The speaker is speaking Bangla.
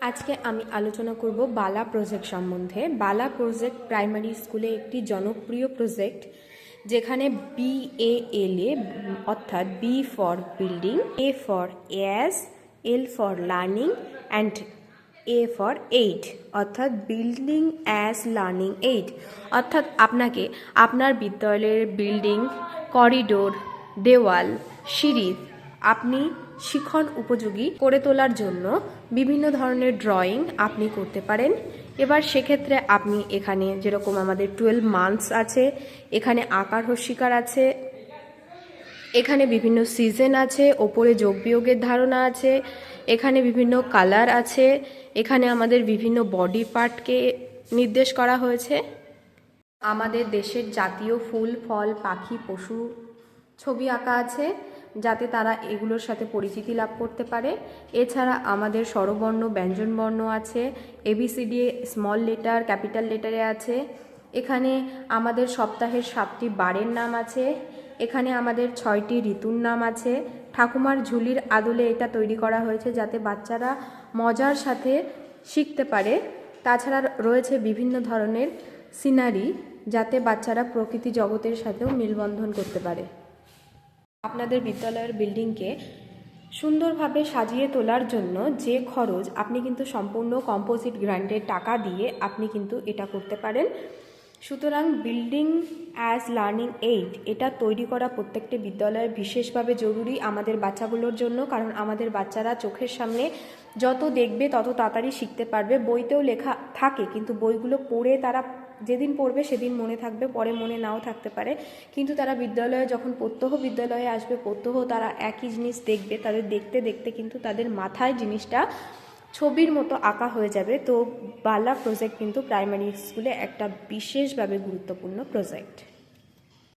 আজকে আমি আলোচনা করব বালা প্রজেক্ট সম্বন্ধে। বালা প্রজেক্ট প্রাইমারি স্কুলে একটি জনপ্রিয় প্রজেক্ট, যেখানে BALA অর্থাৎ B for building, A for as, L for learning and A for aid অর্থাৎ বিল্ডিং অ্যাজ লার্নিং এইড অর্থাৎ আপনাকে আপনার বিদ্যালয়ের বিল্ডিং, করিডোর, দেওয়াল, সিঁড়ি আপনি শিখন উপযোগী করে তোলার জন্য বিভিন্ন ধরনের ড্রয়িং আপনি করতে পারেন। এবার সেক্ষেত্রে আপনি এখানে যেরকম আমাদের 12 মান্থস আছে, এখানে আকার হস্যিকার আছে, এখানে বিভিন্ন সিজন আছে, ওপরে যোগ বিয়োগের ধারণা আছে, এখানে বিভিন্ন কালার আছে, এখানে আমাদের বিভিন্ন বডি পার্টকে নির্দেশ করা হয়েছে। আমাদের দেশের জাতীয় ফুল, ফল, পাখি, পশু ছবি আঁকা আছে, যাতে তারা এগুলোর সাথে পরিচিতি লাভ করতে পারে। এছাড়া আমাদের স্বরবর্ণ, ব্যঞ্জনবর্ণ আছে, ABCD স্মল লেটার, ক্যাপিটাল লেটারে আছে। এখানে আমাদের সপ্তাহের 7টি বারের নাম আছে, এখানে আমাদের 6টি ঋতুর নাম আছে। ঠাকুমার ঝুলির আদলে এটা তৈরি করা হয়েছে যাতে বাচ্চারা মজার সাথে শিখতে পারে। তাছাড়া রয়েছে বিভিন্ন ধরনের সিনারি, যাতে বাচ্চারা প্রকৃতি জগতের সাথেও মেলবন্ধন করতে পারে। আপনাদের বিদ্যালয়ের বিল্ডিংকে সুন্দরভাবে সাজিয়ে তোলার জন্য যে খরচ, আপনি কিন্তু সম্পূর্ণ কম্পোজিট গ্রান্টের টাকা দিয়ে আপনি কিন্তু এটা করতে পারেন। সুতরাং বিল্ডিং অ্যাজ লার্নিং এইড এটা তৈরি করা প্রত্যেকটি বিদ্যালয়ে বিশেষভাবে জরুরি আমাদের বাচ্চাগুলোর জন্য, কারণ আমাদের বাচ্চারা চোখের সামনে যত দেখবে তত তাড়াতাড়ি শিখতে পারবে। বইতেও লেখা থাকে, কিন্তু বইগুলো পড়ে তারা যেদিন পড়বে সেদিন মনে থাকবে, পরে মনে নাও থাকতে পারে। কিন্তু তারা বিদ্যালয়ে যখন প্রত্যহ বিদ্যালয়ে আসবে, প্রত্যহ তারা একই জিনিস দেখবে, তাদের দেখতে দেখতে কিন্তু তাদের মাথায় জিনিসটা ছবির মতো আঁকা হয়ে যাবে। তো বালা প্রজেক্ট কিন্তু প্রাইমারি স্কুলে একটা বিশেষভাবে গুরুত্বপূর্ণ প্রজেক্ট।